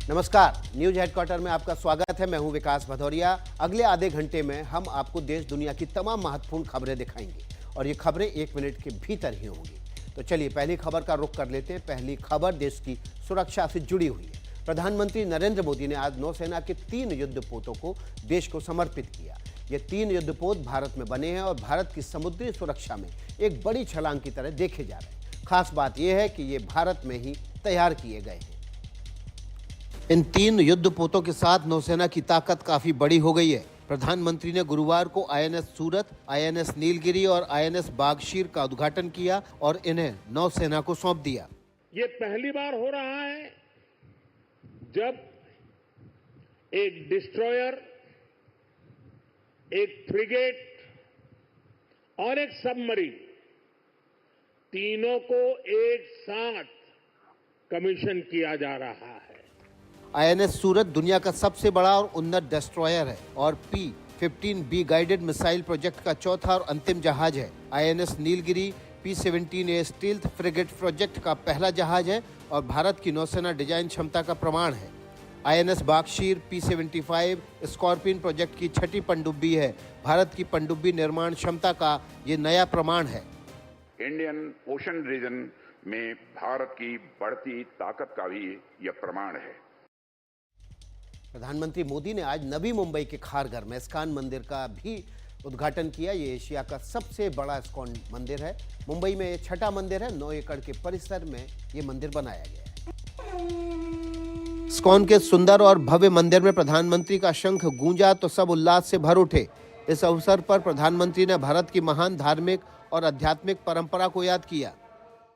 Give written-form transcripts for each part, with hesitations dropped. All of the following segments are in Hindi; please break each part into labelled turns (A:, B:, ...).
A: नमस्कार, न्यूज हेडक्वार्टर में आपका स्वागत है। मैं हूं विकास भदौरिया। अगले आधे घंटे में हम आपको देश दुनिया की तमाम महत्वपूर्ण खबरें दिखाएंगे और ये खबरें 1 मिनट के भीतर ही होंगी। तो चलिए पहली खबर का रुख कर लेते हैं। पहली खबर देश की सुरक्षा से जुड़ी हुई है। प्रधानमंत्री नरेंद्र मोदी ने आज नौसेना के 3 युद्धपोतों को देश को समर्पित किया। ये 3 युद्धपोत भारत में बने हैं और भारत की समुद्री सुरक्षा में एक बड़ी छलांग की तरह देखे जा रहे हैं। खास बात यह है कि ये भारत में ही तैयार किए गए हैं। इन 3 युद्धपोतों के साथ नौसेना की ताकत काफी बड़ी हो गई है। प्रधानमंत्री ने गुरुवार को आईएनएस सूरत, आईएनएस नीलगिरी और आईएनएस बागशीर का उद्घाटन किया और इन्हें नौसेना को सौंप दिया।
B: ये पहली बार हो रहा है जब एक डिस्ट्रॉयर, एक फ्रिगेट और एक सबमरीन तीनों को एक साथ कमीशन किया जा रहा है।
A: आईएनएस सूरत दुनिया का सबसे बड़ा और उन्नत डिस्ट्रॉयर है और P-15B गाइडेड मिसाइल प्रोजेक्ट का चौथा और अंतिम जहाज है। INS Nilgiri P-17A stealth frigate project का पहला जहाज है और भारत की नौसेना डिजाइन क्षमता का प्रमाण है। INS Vagsheer P-75 scorpion project की 6ठी पनडुब्बी है। भारत की पनडुब्बी निर्माण क्षमता का ये नया प्रमाण है।
C: इंडियन ओशन रीजन में भारत की बढ़ती ताकत का भी यह प्रमाण है।
A: प्रधानमंत्री मोदी ने आज नवी मुंबई के खारघर में इस्कॉन मंदिर का भी उद्घाटन किया। ये एशिया का सबसे बड़ा इस्कॉन मंदिर है। मुंबई में 6ठा मंदिर है। 9 एकड़ के परिसर में ये मंदिर बनाया गया है। इस्कॉन के सुंदर और भव्य मंदिर में प्रधानमंत्री का शंख गूंजा तो सब उल्लास से भर उठे। इस अवसर पर प्रधानमंत्री ने भारत की महान धार्मिक और आध्यात्मिक परंपरा को याद किया।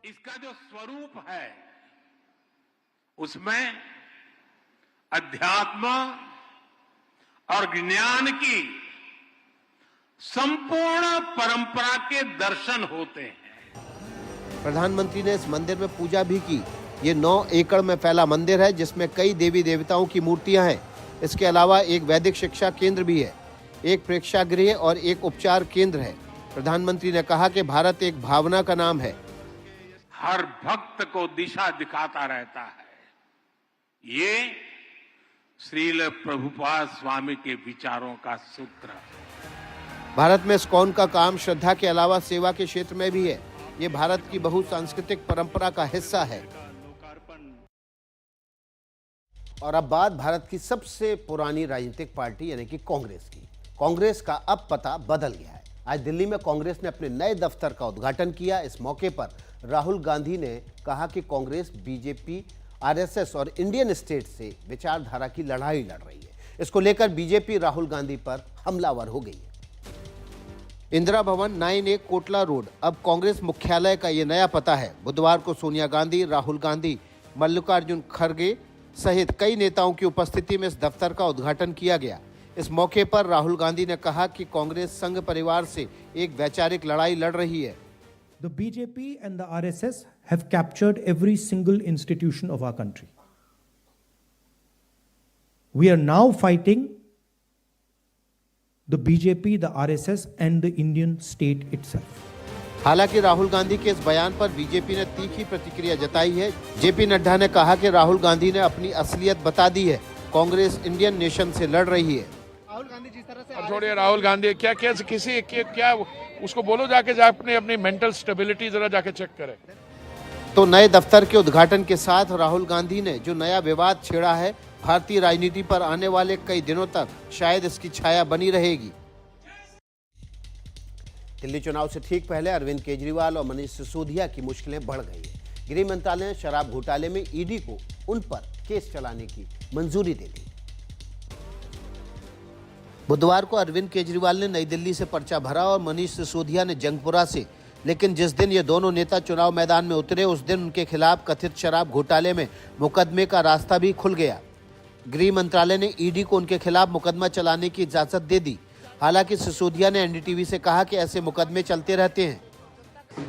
B: इसका जो स्वरूप है उसमें अध्यात्म और ज्ञान की संपूर्ण परंपरा के दर्शन होते हैं।
A: प्रधानमंत्री ने इस मंदिर में पूजा भी की। ये 9 एकड़ में फैला मंदिर है जिसमें कई देवी देवताओं की मूर्तियां हैं। इसके अलावा एक वैदिक शिक्षा केंद्र भी है, एक प्रेक्षागृह और एक उपचार केंद्र है। प्रधानमंत्री ने कहा कि भारत एक भावना का नाम है।
B: हर भक्त को दिशा दिखाता रहता है। ये श्रील प्रभुपाद स्वामी के विचारों का सूत्र है।
A: भारत में इस्कॉन का काम श्रद्धा के अलावा सेवा के क्षेत्र में भी है। ये भारत की बहुसांस्कृतिक परंपरा का हिस्सा है। और अब बात भारत की सबसे पुरानी राजनीतिक पार्टी यानी कि कांग्रेस की। कांग्रेस का अब पता बदल गया है। आज दिल्ली में कांग्रेस ने अपने नए दफ्तर का उद्घाटन किया। इस मौके पर राहुल गांधी ने कहा कि कांग्रेस बीजेपी, आरएसएस और इंडियन स्टेट से विचारधारा की लड़ाई लड़ रही है। इसको लेकर बीजेपी राहुल गांधी पर हमलावर हो गई है। इंदिरा भवन 9A कोटला रोड अब कांग्रेस मुख्यालय का ये नया पता है। बुधवार को सोनिया गांधी, राहुल गांधी, मल्लिकार्जुन खड़गे सहित कई नेताओं की उपस्थिति में इस दफ्तर का उद्घाटन किया गया। इस मौके पर राहुल गांधी ने कहा कि कांग्रेस संघ परिवार से एक वैचारिक लड़ाई लड़ रही है।
D: The BJP and the RSS have captured every single institution of our country. We are now fighting the BJP, the RSS and the Indian state itself.
A: हालांकि राहुल गांधी के इस बयान पर बीजेपी ने तीखी प्रतिक्रिया जताई है। जेपी नड्डा ने कहा कि राहुल गांधी ने अपनी असलियत बता दी है। कांग्रेस इंडियन नेशन से लड़ रही है।
E: राहुल गांधी जिस तरह से
F: अब छोड़िए राहुल गांधी क्या उसको बोलो जाके अपनी मेंटल स्टेबिलिटी जरा जाके चेक करे।
A: तो नए दफ्तर के उद्घाटन के साथ राहुल गांधी ने जो नया विवाद छेड़ा है, भारतीय राजनीति पर आने वाले कई दिनों तक शायद इसकी छाया बनी रहेगी। दिल्ली चुनाव से ठीक पहले अरविंद केजरीवाल और मनीष सिसोदिया की मुश्किलें बढ़ गई है। गृह मंत्रालय ने शराब घोटाले में ईडी को उन पर केस चलाने की मंजूरी दे दी। बुधवार को अरविंद केजरीवाल ने नई दिल्ली से पर्चा भरा और मनीष सिसोदिया ने जंगपुरा से। लेकिन जिस दिन ये दोनों नेता चुनाव मैदान में उतरे उस दिन उनके खिलाफ कथित शराब घोटाले में मुकदमे का रास्ता भी खुल गया। गृह मंत्रालय ने ईडी को उनके खिलाफ मुकदमा चलाने की इजाजत दे दी। हालांकि सिसोदिया ने एनडीटीवी से कहा कि ऐसे मुकदमे चलते रहते हैं।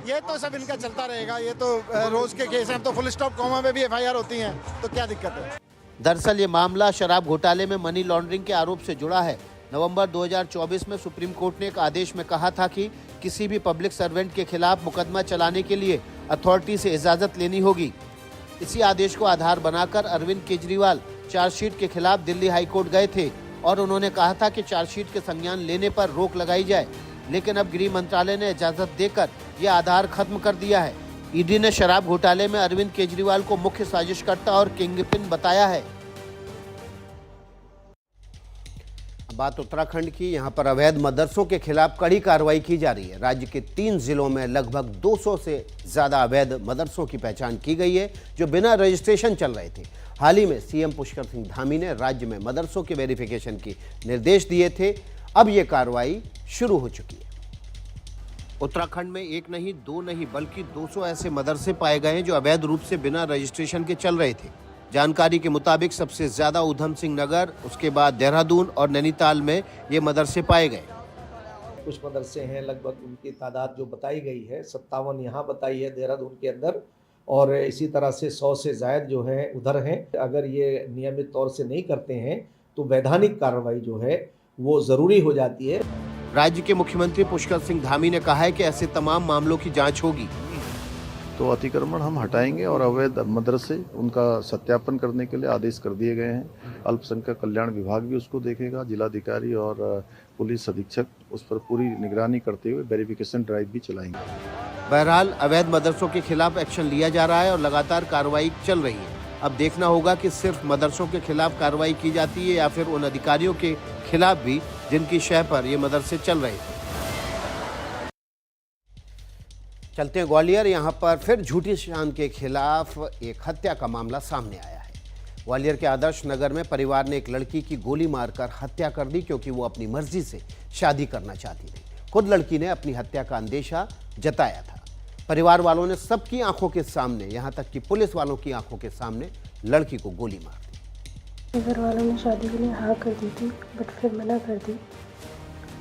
E: ये तो सब इनका चलता रहेगा। ये तो रोज के केस हैं। तो फुल स्टॉप कॉमा में भी एफआईआर होती हैं, तो क्या दिक्कत है।
A: दरअसल ये मामला शराब घोटाले में मनी लॉन्ड्रिंग के आरोप से जुड़ा है। नवंबर 2024 में सुप्रीम कोर्ट ने एक आदेश में कहा था कि किसी भी पब्लिक सर्वेंट के खिलाफ मुकदमा चलाने के लिए अथॉरिटी से इजाजत लेनी होगी। इसी आदेश को आधार बनाकर अरविंद केजरीवाल चार्जशीट के खिलाफ दिल्ली हाईकोर्ट गए थे और उन्होंने कहा था कि चार्जशीट के संज्ञान लेने पर रोक लगाई जाए, लेकिन अब गृह मंत्रालय ने इजाजत देकर यह आधार खत्म कर दिया है। ईडी ने शराब घोटाले में अरविंद केजरीवाल को मुख्य साजिशकर्ता और किंगपिन बताया है। बात उत्तराखंड की, यहां पर अवैध मदरसों के खिलाफ कड़ी कार्रवाई की जा रही है। राज्य के 3 जिलों में लगभग 200 से ज्यादा अवैध मदरसों की पहचान की गई है जो बिना रजिस्ट्रेशन चल रहे थे। हाल ही में सीएम पुष्कर सिंह धामी ने राज्य में मदरसों के वेरिफिकेशन के निर्देश दिए थे। अब ये कार्रवाई शुरू हो चुकी है। उत्तराखंड में एक नहीं, 2 नहीं बल्कि 200 ऐसे मदरसे पाए गए हैं जो अवैध रूप से बिना रजिस्ट्रेशन के चल रहे थे। जानकारी के मुताबिक सबसे ज्यादा ऊधम सिंह नगर, उसके बाद देहरादून और नैनीताल में ये मदरसे पाए गए।
G: कुछ मदरसे हैं, लगभग उनकी तादाद जो बताई गई है 57 यहाँ बताई है देहरादून के अंदर, और इसी तरह से 100 से ज़ायद जो है उधर हैं। अगर ये नियमित तौर से नहीं करते हैं तो वैधानिक कार्रवाई जो है वो ज़रूरी हो जाती है।
A: राज्य के मुख्यमंत्री पुष्कर सिंह धामी ने कहा है कि ऐसे तमाम मामलों की जांच होगी।
H: तो अतिक्रमण हम हटाएंगे और अवैध मदरसे उनका सत्यापन करने के लिए आदेश कर दिए गए हैं। अल्पसंख्यक कल्याण विभाग भी उसको देखेगा, जिलाधिकारी और पुलिस अधीक्षक उस पर पूरी निगरानी करते हुए वेरिफिकेशन ड्राइव भी चलाएंगे।
A: बहरहाल अवैध मदरसों के खिलाफ एक्शन लिया जा रहा है और लगातार कार्रवाई चल रही है। अब देखना होगा कि सिर्फ मदरसों के खिलाफ कार्रवाई की जाती है या फिर उन अधिकारियों के खिलाफ भी जिनकी शह पर ये मदरसे चल रहे थे। चलते हैं ग्वालियर। यहाँ पर फिर झूठी शान के खिलाफ एक हत्या का मामला सामने आया है। ग्वालियर के आदर्श नगर में परिवार ने एक लड़की की गोली मारकर हत्या कर दी क्योंकि वो अपनी मर्जी से शादी करना चाहती थी। खुद लड़की ने अपनी हत्या का अंदेशा जताया था। परिवार वालों ने सबकी आंखों के सामने, यहाँ तक कि पुलिस वालों की आंखों के सामने लड़की को गोली मार दी।
I: घर वालों ने शादी के लिए हाँ कर दी थी, बट फिर मना कर दी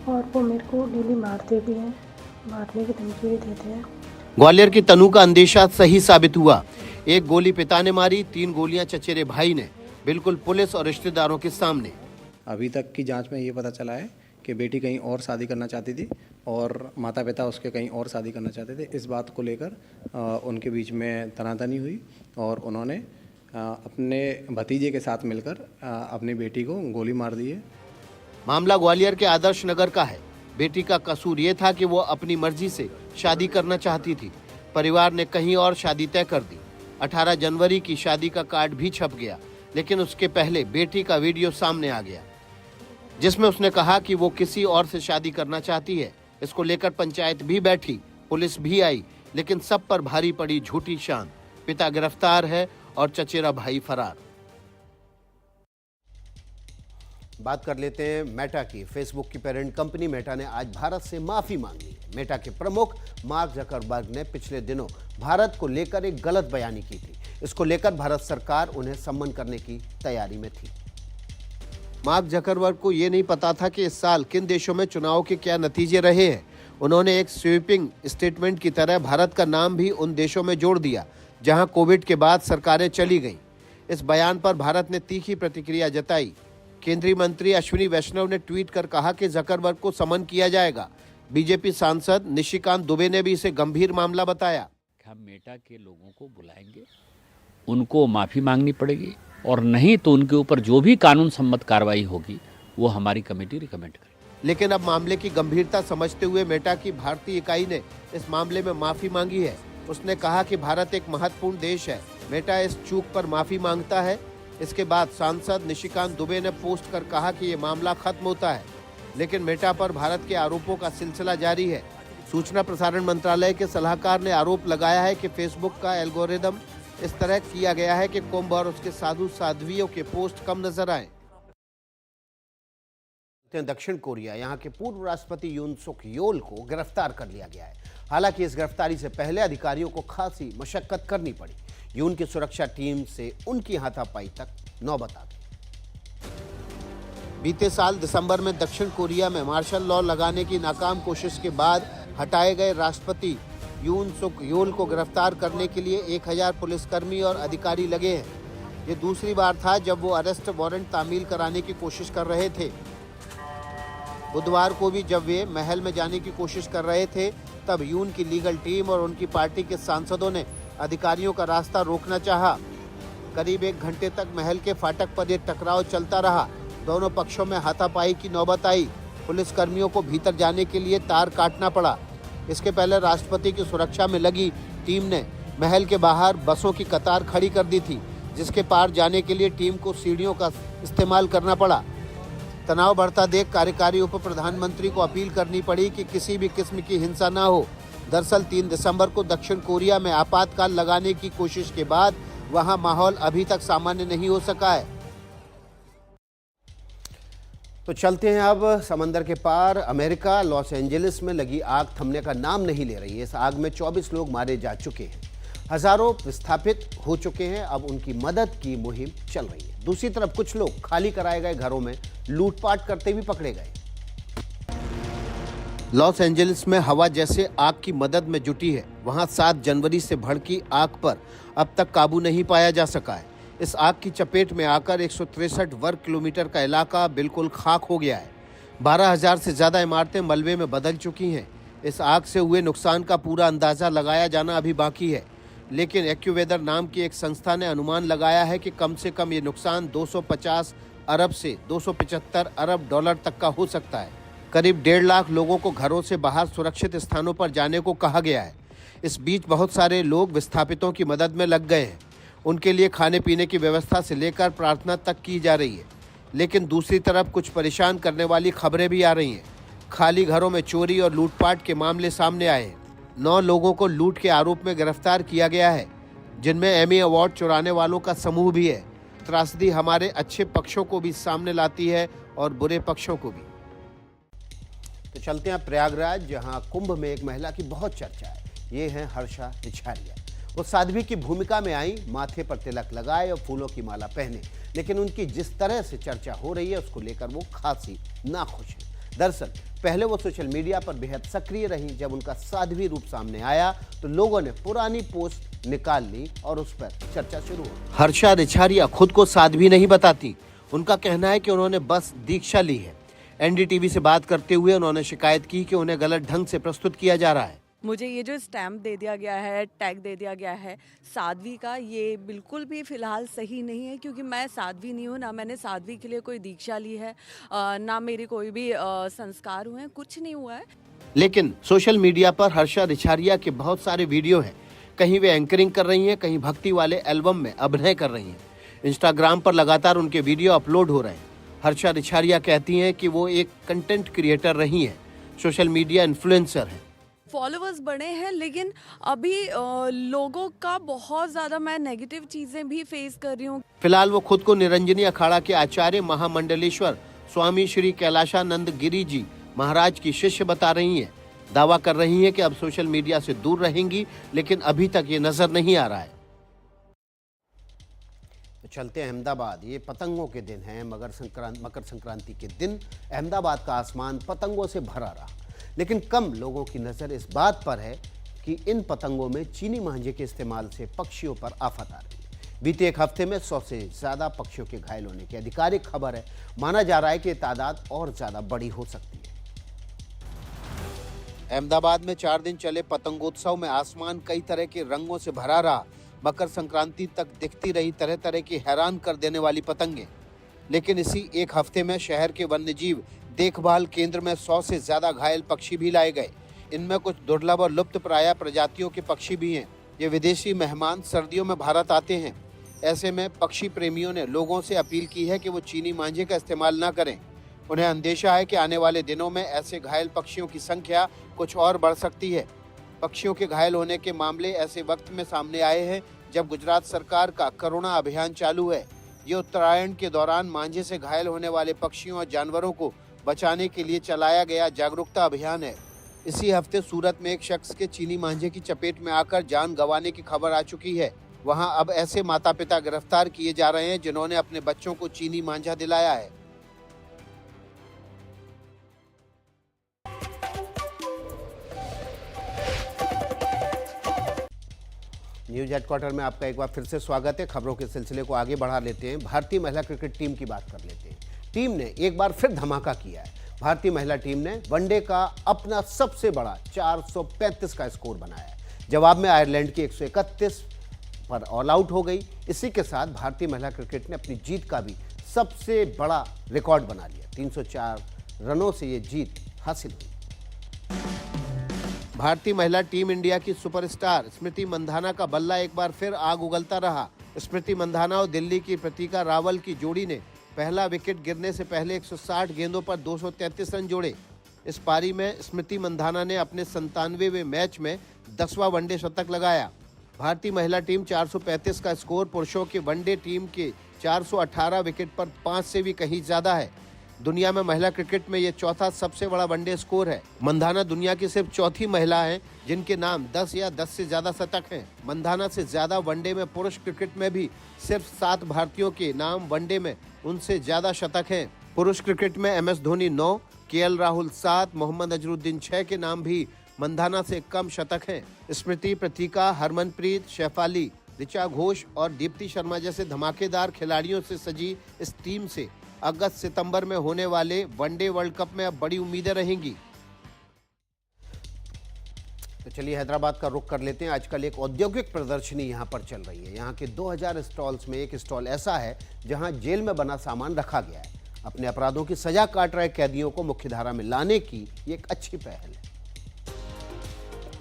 I: और वो मेरे को डेली मारते भी हैं, मारने की धमकी भी देते हैं।
A: ग्वालियर की तनु का अंदेशा सही साबित हुआ। एक गोली पिता ने मारी, 3 गोलियां चचेरे भाई ने, बिल्कुल पुलिस और रिश्तेदारों के सामने।
J: अभी तक की जांच में ये पता चला है कि बेटी कहीं और शादी करना चाहती थी और माता पिता उसके कहीं और शादी करना चाहते थे। इस बात को लेकर उनके बीच में तनातनी हुई और उन्होंने अपने भतीजे के साथ मिलकर अपनी बेटी को गोली मार दी है।
A: मामला ग्वालियर के आदर्श नगर का है। बेटी का कसूर ये था कि वो अपनी मर्जी से शादी करना चाहती थी। परिवार ने कहीं और शादी तय कर दी। 18 जनवरी की शादी का कार्ड भी छप गया, लेकिन उसके पहले बेटी का वीडियो सामने आ गया जिसमें उसने कहा कि वो किसी और से शादी करना चाहती है। इसको लेकर पंचायत भी बैठी, पुलिस भी आई, लेकिन सब पर भारी पड़ी झूठी शान। पिता गिरफ्तार है और चचेरा भाई फरार। बात कर लेते हैं मेटा की। फेसबुक की पेरेंट कंपनी मेटा ने आज भारत से माफी मांगी है। मेटा के प्रमुख मार्क जकरबर्ग ने पिछले दिनों भारत को लेकर एक गलत बयानी की थी। इसको लेकर भारत सरकार उन्हें सम्मन करने की तैयारी में थी। मार्क जकरबर्ग को यह नहीं पता था कि इस साल किन देशों में चुनाव के क्या नतीजे रहे हैं। उन्होंने एक स्वीपिंग स्टेटमेंट की तरह भारत का नाम भी उन देशों में जोड़ दिया जहां कोविड के बाद सरकारें चली गईं। इस बयान पर भारत ने तीखी प्रतिक्रिया जताई। केंद्रीय मंत्री अश्विनी वैष्णव ने ट्वीट कर कहा कि जकरबर्ग को समन किया जाएगा। बीजेपी सांसद निशिकांत दुबे ने भी इसे गंभीर मामला बताया।
K: हम मेटा के लोगों को बुलाएंगे, उनको माफी मांगनी पड़ेगी और नहीं तो उनके ऊपर जो भी कानून सम्मत कार्रवाई होगी वो हमारी कमेटी रिकमेंड करेगी।
A: लेकिन अब मामले की गंभीरता समझते हुए मेटा की भारतीय इकाई ने इस मामले में माफी मांगी है। उसने कहा कि भारत एक महत्वपूर्ण देश है। मेटा इस चूक पर माफी मांगता है। इसके बाद सांसद निशिकांत दुबे ने पोस्ट कर कहा कि ये मामला खत्म होता है, लेकिन मेटा पर भारत के आरोपों का सिलसिला जारी है। सूचना प्रसारण मंत्रालय के सलाहकार ने आरोप लगाया है कि फेसबुक का एल्गोरिदम इस तरह किया गया है कि कुंभ और उसके साधु साध्वियों के पोस्ट कम नजर आए। दक्षिण कोरिया, यहाँ के पूर्व राष्ट्रपति यून सुक योल को गिरफ्तार कर लिया गया है। हालांकि इस गिरफ्तारी से पहले अधिकारियों को खासी मशक्कत करनी पड़ी। यून की सुरक्षा टीम से उनकी हाथापाई तक नौबत आ गई। बीते साल दिसंबर में दक्षिण कोरिया में मार्शल लॉ लगाने की नाकाम कोशिश के बाद हटाए गए राष्ट्रपति यून सुक योल को गिरफ्तार करने के लिए 1000 पुलिसकर्मी और अधिकारी लगे हैं। ये दूसरी बार था जब वो अरेस्ट वारंट तामील कराने की कोशिश कर रहे थे। बुधवार को भी जब वे महल में जाने की कोशिश कर रहे थे, तब यून की लीगल टीम और उनकी पार्टी के सांसदों ने अधिकारियों का रास्ता रोकना चाहा। करीब 1 घंटे तक महल के फाटक पर यह टकराव चलता रहा। दोनों पक्षों में हाथापाई की नौबत आई। पुलिस कर्मियों को भीतर जाने के लिए तार काटना पड़ा। इसके पहले राष्ट्रपति की सुरक्षा में लगी टीम ने महल के बाहर बसों की कतार खड़ी कर दी थी, जिसके पार जाने के लिए टीम को सीढ़ियों का इस्तेमाल करना पड़ा। तनाव बढ़ता देख कार्यकारी उप प्रधानमंत्री को अपील करनी पड़ी कि किसी भी किस्म की हिंसा न हो। दरअसल 3 दिसंबर को दक्षिण कोरिया में आपातकाल लगाने की कोशिश के बाद वहां माहौल अभी तक सामान्य नहीं हो सका है। तो चलते हैं अब समंदर के पार। अमेरिका लॉस एंजलिस में लगी आग थमने का नाम नहीं ले रही है। इस आग में 24 लोग मारे जा चुके हैं, हजारों विस्थापित हो चुके हैं। अब उनकी मदद की मुहिम चल रही है। दूसरी तरफ कुछ लोग खाली कराए गए घरों में लूटपाट करते हुए पकड़े गए। लॉस एंजलिस में हवा जैसे आग की मदद में जुटी है। वहां 7 जनवरी से भड़की आग पर अब तक काबू नहीं पाया जा सका है। इस आग की चपेट में आकर 163 वर्ग किलोमीटर का इलाका बिल्कुल खाक हो गया है। 12,000 से ज्यादा इमारतें मलबे में बदल चुकी हैं। इस आग से हुए नुकसान का पूरा अंदाजा लगाया जाना अभी बाकी है, लेकिन एक्यूवेदर नाम की एक संस्था ने अनुमान लगाया है कि कम से कम ये नुकसान 250 अरब से 275 अरब डॉलर तक का हो सकता है। करीब 1.5 लाख लोगों को घरों से बाहर सुरक्षित स्थानों पर जाने को कहा गया है। इस बीच बहुत सारे लोग विस्थापितों की मदद में लग गए हैं। उनके लिए खाने पीने की व्यवस्था से लेकर प्रार्थना तक की जा रही है। लेकिन दूसरी तरफ कुछ परेशान करने वाली खबरें भी आ रही हैं। खाली घरों में चोरी और लूटपाट के मामले सामने आए हैं। 9 लोगों को लूट के आरोप में गिरफ्तार किया गया है, जिनमें एमी अवार्ड चुराने वालों का समूह भी है। त्रासदी हमारे अच्छे पक्षों को भी सामने लाती है और बुरे पक्षों को भी। तो चलते हैं प्रयागराज, जहां कुंभ में एक महिला की बहुत चर्चा है। ये हैं हर्षा रिछारिया। वो साध्वी की भूमिका में आई, माथे पर तिलक लगाए और फूलों की माला पहने, लेकिन उनकी जिस तरह से चर्चा हो रही है उसको लेकर वो खासी नाखुश है। दरअसल पहले वो सोशल मीडिया पर बेहद सक्रिय रही। जब उनका साध्वी रूप सामने आया तो लोगों ने पुरानी पोस्ट निकाल ली और उस पर चर्चा शुरू हो। हर्षा रिछारिया खुद को साध्वी नहीं बताती। उनका कहना है कि उन्होंने बस दीक्षा ली है। एनडीटीवी से बात करते हुए उन्होंने शिकायत की कि उन्हें गलत ढंग से प्रस्तुत किया जा रहा है।
L: मुझे ये जो स्टैम्प दे दिया गया है, टैग दे दिया गया है साध्वी का, ये बिल्कुल भी फ़िलहाल सही नहीं है, क्योंकि मैं साध्वी नहीं हूँ। ना मैंने साध्वी के लिए कोई दीक्षा ली है, ना मेरे कोई भी संस्कार हुए हैं, कुछ नहीं हुआ है।
A: लेकिन सोशल मीडिया पर हर्षा रिछारिया के बहुत सारे वीडियो हैं। कहीं वे एंकरिंग कर रही हैं, कहीं भक्ति वाले एल्बम में अभिनय कर रही हैं। इंस्टाग्राम पर लगातार उनके वीडियो अपलोड हो रहे हैं। हर्षा रिछारिया कहती हैं कि वो एक कंटेंट क्रिएटर रही हैं, सोशल मीडिया इन्फ्लुएंसर हैं।
L: फॉलोअर्स बढ़े हैं, लेकिन अभी लोगों का बहुत ज़्यादा मैं नेगेटिव चीज़ें भी फेस कर रही हूँ।
A: फिलहाल वो खुद को निरंजनी अखाड़ा के आचार्य महामंडलेश्वर स्वामी श्री कैलाशानंद गिरी जी महाराज की शिष्य बता रही हैं। दावा कर रही हैं कि अब सोशल मीडिया से दूर रहेंगी, लेकिन अभी तक ये नजर नहीं आ रहा है। तो चलते हैं अहमदाबाद। ये पतंगों के दिन है, मकर संक्रांति के दिन अहमदाबाद का आसमान पतंगों से भरा रहा, लेकिन कम लोगों की नज़र इस बात पर है कि इन पतंगों में चीनी मांझे के इस्तेमाल से पक्षियों पर आफत आ रही है। बीते एक हफ्ते में 100 से ज़्यादा पक्षियों के घायल होने की आधिकारिक खबर है। माना जा रहा है कि ये तादाद और ज़्यादा बड़ी हो सकती है। अहमदाबाद में 4 दिन चले पतंगोत्सव में आसमान कई तरह के रंगों से भरा रहा। मकर संक्रांति तक दिखती रही तरह तरह की हैरान कर देने वाली पतंगें। लेकिन इसी एक हफ्ते में शहर के वन्यजीव देखभाल केंद्र में 100 से ज्यादा घायल पक्षी भी लाए गए। इनमें कुछ दुर्लभ और लुप्त प्राय प्रजातियों के पक्षी भी हैं। ये विदेशी मेहमान सर्दियों में भारत आते हैं। ऐसे में पक्षी प्रेमियों ने लोगों से अपील की है कि वो चीनी मांझे का इस्तेमाल न करें। उन्हें अंदेशा है कि आने वाले दिनों में ऐसे घायल पक्षियों की संख्या कुछ और बढ़ सकती है। पक्षियों के घायल होने के मामले ऐसे वक्त में सामने आए हैं जब गुजरात सरकार का करुणा अभियान चालू है। ये उत्तरायण के दौरान मांझे से घायल होने वाले पक्षियों और जानवरों को बचाने के लिए चलाया गया जागरूकता अभियान है। इसी हफ्ते सूरत में एक शख्स के चीनी मांझे की चपेट में आकर जान गंवाने की खबर आ चुकी है। वहां अब ऐसे माता पिता गिरफ्तार किए जा रहे हैं जिन्होंने अपने बच्चों को चीनी मांझा दिलाया है। न्यूज हेडक्वार्टर में आपका एक बार फिर से स्वागत है। खबरों के सिलसिले को आगे बढ़ा लेते हैं। भारतीय महिला क्रिकेट टीम की बात कर लेते हैं। टीम ने एक बार फिर धमाका किया है। भारतीय महिला टीम ने वनडे का अपना सबसे बड़ा 435 का स्कोर बनाया है। जवाब में आयरलैंड की 131 पर ऑल आउट हो गई। इसी के साथ भारतीय महिला क्रिकेट ने अपनी जीत का भी सबसे बड़ा रिकॉर्ड बना लिया। 304 रनों से ये जीत हासिल हुई। भारतीय महिला टीम इंडिया की सुपरस्टार स्मृति मंधाना का बल्ला एक बार फिर आग उगलता रहा। स्मृति मंधाना और दिल्ली की प्रतीका रावल की जोड़ी ने पहला विकेट गिरने से पहले 160 गेंदों पर 233 रन जोड़े। इस पारी में स्मृति मंधाना ने अपने 97वें मैच में 10वां वनडे शतक लगाया। भारतीय महिला टीम 435 का स्कोर पुरुषों के वनडे टीम के 418 विकेट पर 5 से भी कहीं ज्यादा है। दुनिया में महिला क्रिकेट में यह चौथा सबसे बड़ा वनडे स्कोर है। मंधाना दुनिया की सिर्फ चौथी महिला हैं जिनके नाम 10 या 10 से ज्यादा शतक हैं। मंधाना से ज्यादा वनडे में पुरुष क्रिकेट में भी सिर्फ 7 भारतीयों के नाम वनडे में उनसे ज्यादा शतक हैं। पुरुष क्रिकेट में MS धोनी 9, KL राहुल 7, मोहम्मद अजरुद्दीन 6 के नाम भी मंधाना से कम शतक हैं। स्मृति, प्रतीका, हरमनप्रीत, शेफाली, ऋचा घोष और दीप्ति शर्मा जैसे धमाकेदार खिलाड़ियों से सजी इस टीम से अगस्त-सितंबर में होने वाले वनडे वर्ल्ड कप में अब बड़ी उम्मीदें रहेंगी। तो चलिए हैदराबाद का रुख कर लेते हैं। आजकल एक औद्योगिक प्रदर्शनी यहाँ पर चल रही है। यहाँ के 2000 स्टॉल्स में एक स्टॉल ऐसा है जहाँ जेल में बना सामान रखा गया है। अपने अपराधों की सजा काट रहे कैदियों को मुख्यधारा में लाने की ये एक अच्छी पहल है।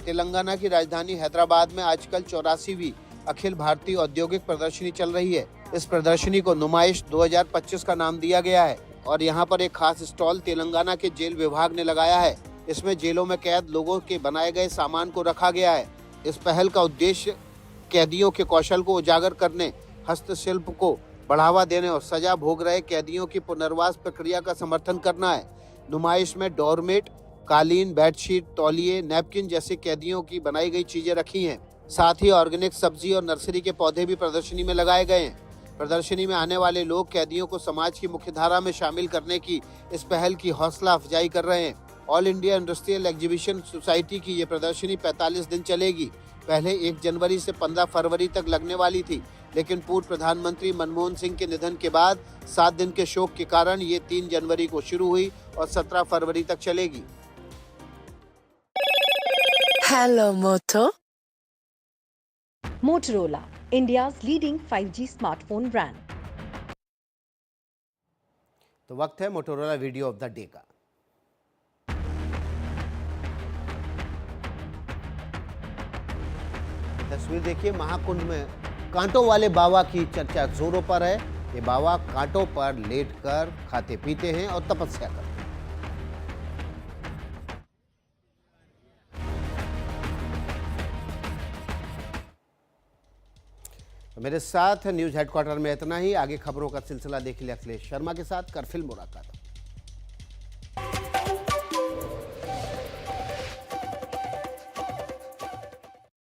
A: तेलंगाना की राजधानी हैदराबाद में आजकल 84वीं अखिल भारतीय औद्योगिक प्रदर्शनी चल रही है। इस प्रदर्शनी को नुमाइश 2025 का नाम दिया गया है और यहाँ पर एक खास स्टॉल तेलंगाना के जेल विभाग ने लगाया है। इसमें जेलों में कैद लोगों के बनाए गए सामान को रखा गया है। इस पहल का उद्देश्य कैदियों के कौशल को उजागर करने, हस्तशिल्प को बढ़ावा देने और सजा भोग रहे कैदियों की पुनर्वास प्रक्रिया का समर्थन करना है। नुमाइश में डोरमेट, कालीन, बेडशीट, तौलिए, नैपकिन जैसे कैदियों की बनाई गई चीजें रखी हैं। साथ ही ऑर्गेनिक सब्जी और नर्सरी के पौधे भी प्रदर्शनी में लगाए गए हैं। प्रदर्शनी में आने वाले लोग कैदियों को समाज की मुख्यधारा में शामिल करने की इस पहल की हौसला अफजाई कर रहे हैं। All India industrial exhibition society की ये प्रदर्शनी 45 दिन चलेगी। पहले 1 जनवरी से 15 फरवरी तक लगने वाली थी, लेकिन पूर्व प्रधानमंत्री मनमोहन सिंह के निधन के बाद 7 दिन के शोक के कारण ये 3 जनवरी को शुरू हुई और 17 फरवरी तक चलेगी।
M: Hello, Moto.
N: Motorola, India's leading 5G smartphone brand.
A: तो वक्त है Motorola video of the day का। तस्वीर देखिए, महाकुंभ में कांटों वाले बाबा की चर्चा जोरों पर है। ये बाबा कांटों पर लेटकर खाते पीते हैं और तपस्या करते हैं। मेरे साथ न्यूज हेडक्वार्टर में इतना ही। आगे खबरों का सिलसिला देख लिया अखिलेश शर्मा के साथ। कर फिल्म मुलाकात।